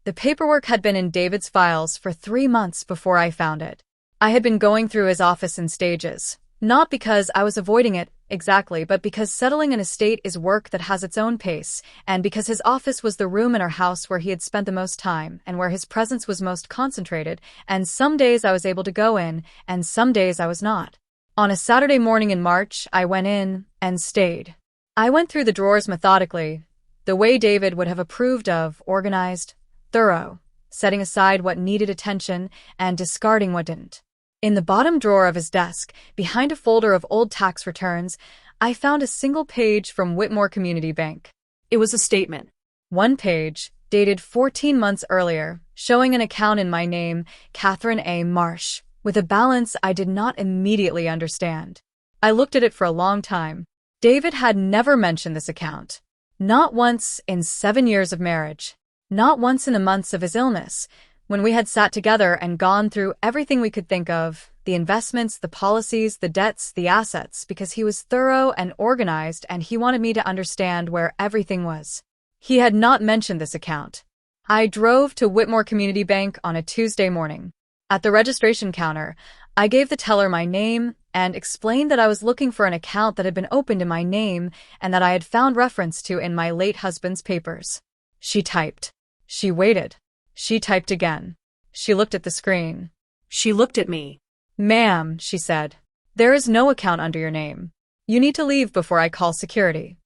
The paperwork had been in David's files for 3 months before I found it. I had been going through his office in stages, not because I was avoiding it exactly, but because settling an estate is work that has its own pace, and because his office was the room in our house where he had spent the most time and where his presence was most concentrated, and some days I was able to go in, and some days I was not. On a Saturday morning in March, I went in and stayed. I went through the drawers methodically, the way David would have approved of, organized, thorough, setting aside what needed attention and discarding what didn't. In the bottom drawer of his desk, behind a folder of old tax returns, I found a single page from Whitmore Community Bank. It was a statement. One page, dated 14 months earlier, showing an account in my name, Catherine A. Marsh, with a balance I did not immediately understand. I looked at it for a long time. David had never mentioned this account. Not once in 7 years of marriage. Not once in the months of his illness, when we had sat together and gone through everything we could think of, the investments, the policies, the debts, the assets, because he was thorough and organized and he wanted me to understand where everything was. He had not mentioned this account. I drove to Whitmore Community Bank on a Tuesday morning. At the registration counter, I gave the teller my name and explained that I was looking for an account that had been opened in my name and that I had found reference to in my late husband's papers. She typed. She waited. She typed again. She looked at the screen. She looked at me. "Ma'am," she said, "there is no account under your name. You need to leave before I call security."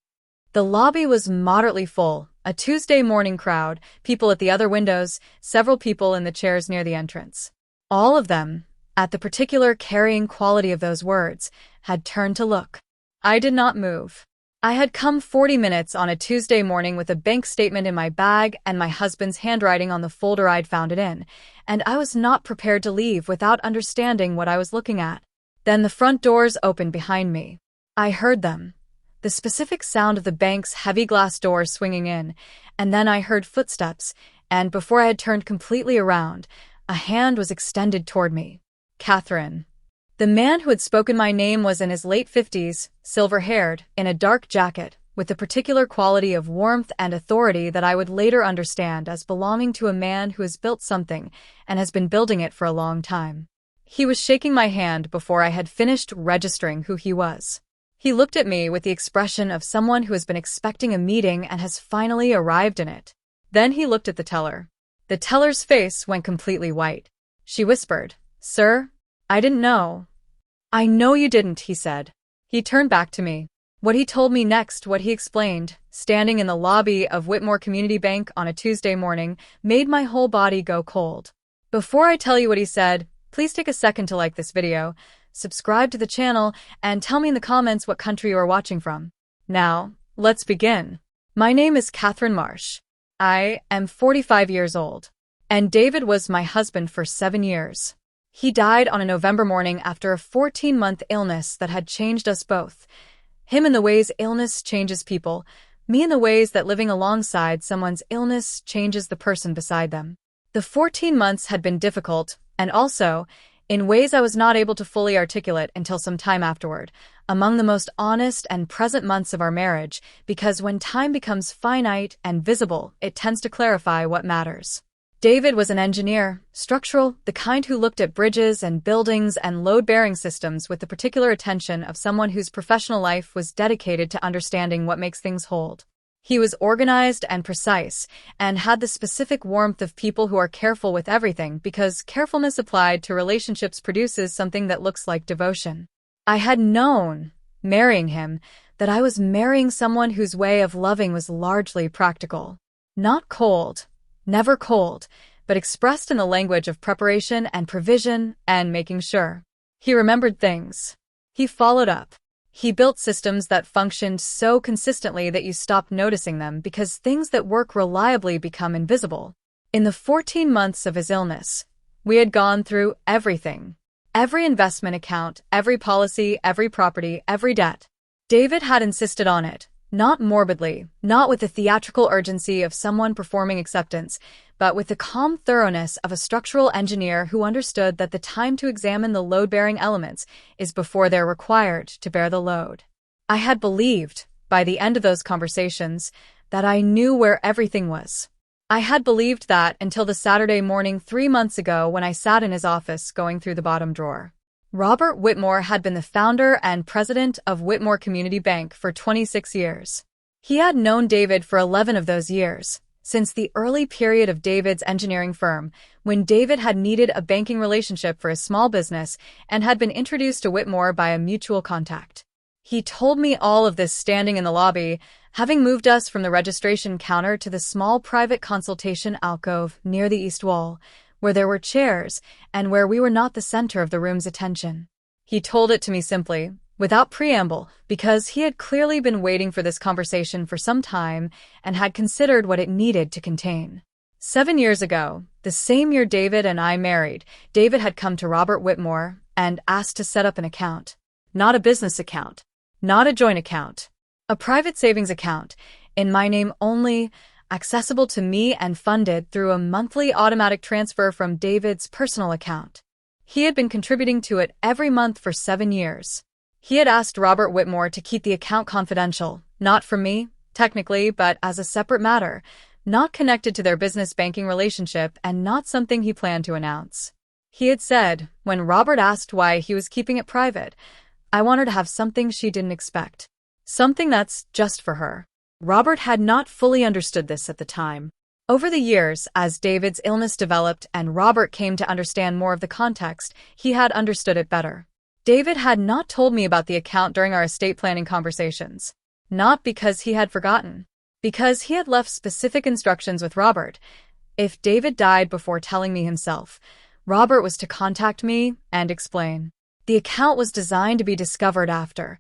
The lobby was moderately full, a Tuesday morning crowd, people at the other windows, several people in the chairs near the entrance. All of them, at the particular carrying quality of those words, had turned to look. I did not move. I had come 40 minutes on a Tuesday morning with a bank statement in my bag and my husband's handwriting on the folder I'd found it in, and I was not prepared to leave without understanding what I was looking at. Then the front doors opened behind me. I heard them, the specific sound of the bank's heavy glass doors swinging in, and then I heard footsteps, and before I had turned completely around, a hand was extended toward me. Catherine. The man who had spoken my name was in his late 50s, silver-haired, in a dark jacket, with the particular quality of warmth and authority that I would later understand as belonging to a man who has built something and has been building it for a long time. He was shaking my hand before I had finished registering who he was. He looked at me with the expression of someone who has been expecting a meeting and has finally arrived in it. Then he looked at the teller. The teller's face went completely white. She whispered, "Sir, I didn't know." "I know you didn't," he said. He turned back to me. What he told me next, what he explained, standing in the lobby of Whitmore Community Bank on a Tuesday morning, made my whole body go cold. Before I tell you what he said, please take a second to like this video, subscribe to the channel, and tell me in the comments what country you are watching from. Now, let's begin. My name is Catherine Marsh. I am 45 years old, and David was my husband for 7 years. He died on a November morning after a 14-month illness that had changed us both. Him in the ways illness changes people, me in the ways that living alongside someone's illness changes the person beside them. The 14 months had been difficult, and also, in ways I was not able to fully articulate until some time afterward, among the most honest and present months of our marriage, because when time becomes finite and visible, it tends to clarify what matters. David was an engineer, structural, the kind who looked at bridges and buildings and load-bearing systems with the particular attention of someone whose professional life was dedicated to understanding what makes things hold. He was organized and precise, and had the specific warmth of people who are careful with everything because carefulness applied to relationships produces something that looks like devotion. I had known, marrying him, that I was marrying someone whose way of loving was largely practical. Not cold. Never cold, but expressed in the language of preparation and provision and making sure. He remembered things. He followed up. He built systems that functioned so consistently that you stopped noticing them because things that work reliably become invisible. In the 14 months of his illness, we had gone through everything. Every investment account, every policy, every property, every debt. David had insisted on it. Not morbidly, not with the theatrical urgency of someone performing acceptance, but with the calm thoroughness of a structural engineer who understood that the time to examine the load-bearing elements is before they're required to bear the load. I had believed, by the end of those conversations, that I knew where everything was. I had believed that until the Saturday morning 3 months ago when I sat in his office going through the bottom drawer. Robert Whitmore had been the founder and president of Whitmore Community Bank for 26 years. He had known David for 11 of those years, since the early period of David's engineering firm, when David had needed a banking relationship for his small business and had been introduced to Whitmore by a mutual contact. He told me all of this standing in the lobby, having moved us from the registration counter to the small private consultation alcove near the east wall, where there were chairs and where we were not the center of the room's attention. He told it to me simply, without preamble, because he had clearly been waiting for this conversation for some time and had considered what it needed to contain. 7 years ago, the same year David and I married, David had come to Robert Whitmore and asked to set up an account. Not a business account. Not a joint account. A private savings account, in my name only, accessible to me and funded through a monthly automatic transfer from David's personal account. He had been contributing to it every month for 7 years. He had asked Robert Whitmore to keep the account confidential, not from me, technically, but as a separate matter, not connected to their business banking relationship and not something he planned to announce. He had said, when Robert asked why he was keeping it private, I want her to have something she didn't expect. Something that's just for her. Robert had not fully understood this at the time. Over the years, as David's illness developed and Robert came to understand more of the context, he had understood it better. David had not told me about the account during our estate planning conversations. Not because he had forgotten. Because he had left specific instructions with Robert. If David died before telling me himself, Robert was to contact me and explain. The account was designed to be discovered after,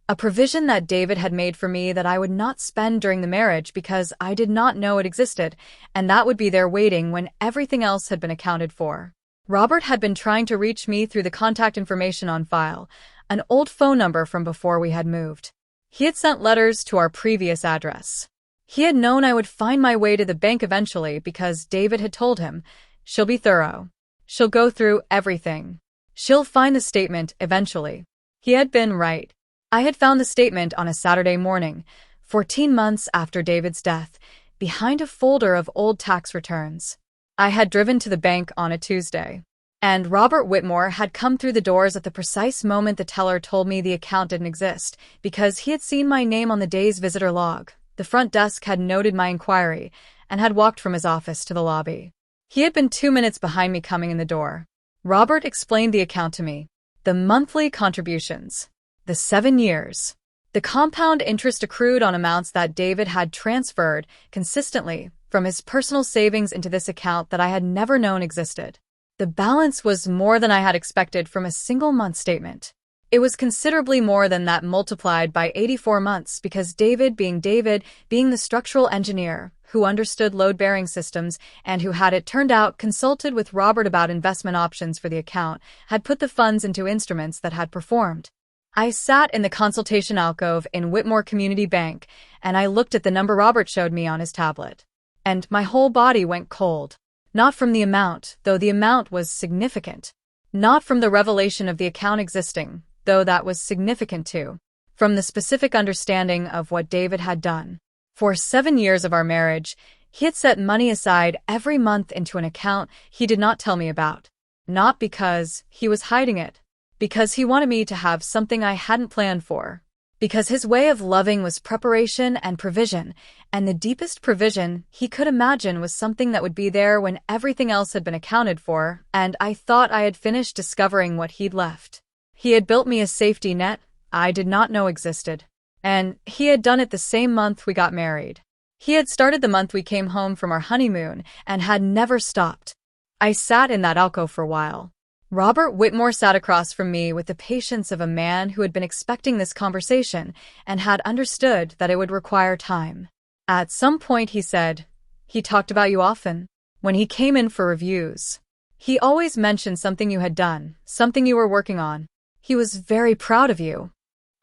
a provision that David had made for me that I would not spend during the marriage because I did not know it existed, and that would be there waiting when everything else had been accounted for. Robert had been trying to reach me through the contact information on file, an old phone number from before we had moved. He had sent letters to our previous address. He had known I would find my way to the bank eventually because David had told him, she'll be thorough. She'll go through everything. She'll find the statement eventually. He had been right. I had found the statement on a Saturday morning, 14 months after David's death, behind a folder of old tax returns. I had driven to the bank on a Tuesday, and Robert Whitmore had come through the doors at the precise moment the teller told me the account didn't exist, because he had seen my name on the day's visitor log. The front desk had noted my inquiry and had walked from his office to the lobby. He had been 2 minutes behind me coming in the door. Robert explained the account to me. The monthly contributions. The 7 years. The compound interest accrued on amounts that David had transferred consistently from his personal savings into this account that I had never known existed. The balance was more than I had expected from a single month statement. It was considerably more than that multiplied by 84 months because David, being the structural engineer, who understood load-bearing systems and who had, it turned out, consulted with Robert about investment options for the account, had put the funds into instruments that had performed. I sat in the consultation alcove in Whitmore Community Bank, and I looked at the number Robert showed me on his tablet. And my whole body went cold. Not from the amount, though the amount was significant. Not from the revelation of the account existing, though that was significant too. From the specific understanding of what David had done. For 7 years of our marriage, he had set money aside every month into an account he did not tell me about. Not because he was hiding it. Because he wanted me to have something I hadn't planned for. Because his way of loving was preparation and provision, and the deepest provision he could imagine was something that would be there when everything else had been accounted for, and I thought I had finished discovering what he'd left. He had built me a safety net I did not know existed. And he had done it the same month we got married. He had started the month we came home from our honeymoon and had never stopped. I sat in that alcove for a while. Robert Whitmore sat across from me with the patience of a man who had been expecting this conversation and had understood that it would require time. At some point he said, "He talked about you often. When he came in for reviews. He always mentioned something you had done, something you were working on. He was very proud of you."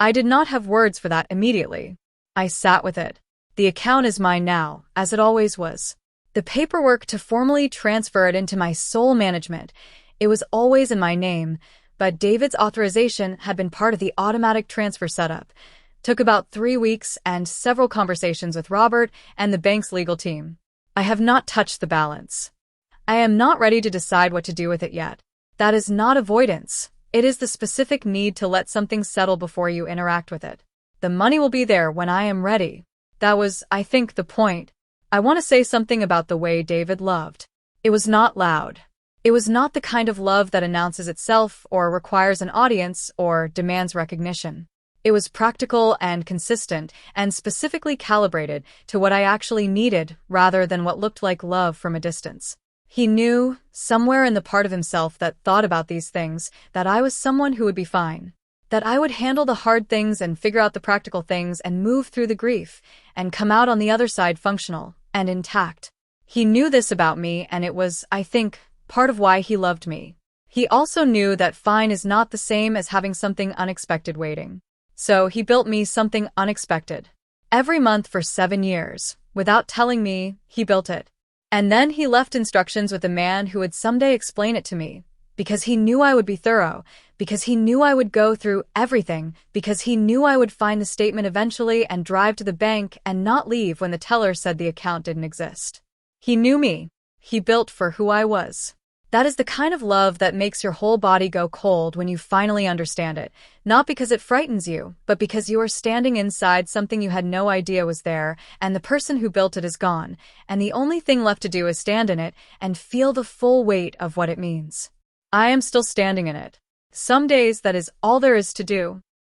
I did not have words for that immediately. I sat with it. The account is mine now, as it always was. The paperwork to formally transfer it into my sole management, it was always in my name, but David's authorization had been part of the automatic transfer setup. Took about 3 weeks and several conversations with Robert and the bank's legal team. I have not touched the balance. I am not ready to decide what to do with it yet. That is not avoidance. It is the specific need to let something settle before you interact with it. The money will be there when I am ready. That was, I think, the point. I want to say something about the way David loved. It was not loud. It was not the kind of love that announces itself or requires an audience or demands recognition. It was practical and consistent and specifically calibrated to what I actually needed rather than what looked like love from a distance. He knew, somewhere in the part of himself that thought about these things, that I was someone who would be fine. That I would handle the hard things and figure out the practical things and move through the grief and come out on the other side functional and intact. He knew this about me, and it was, I think, part of why he loved me. He also knew that fine is not the same as having something unexpected waiting. So he built me something unexpected. Every month for 7 years, without telling me, he built it. And then he left instructions with a man who would someday explain it to me, because he knew I would be thorough, because he knew I would go through everything, because he knew I would find the statement eventually and drive to the bank and not leave when the teller said the account didn't exist. He knew me. He built for who I was. That is the kind of love that makes your whole body go cold when you finally understand it, not because it frightens you, but because you are standing inside something you had no idea was there, and the person who built it is gone, and the only thing left to do is stand in it and feel the full weight of what it means. I am still standing in it. Some days that is all there is to do.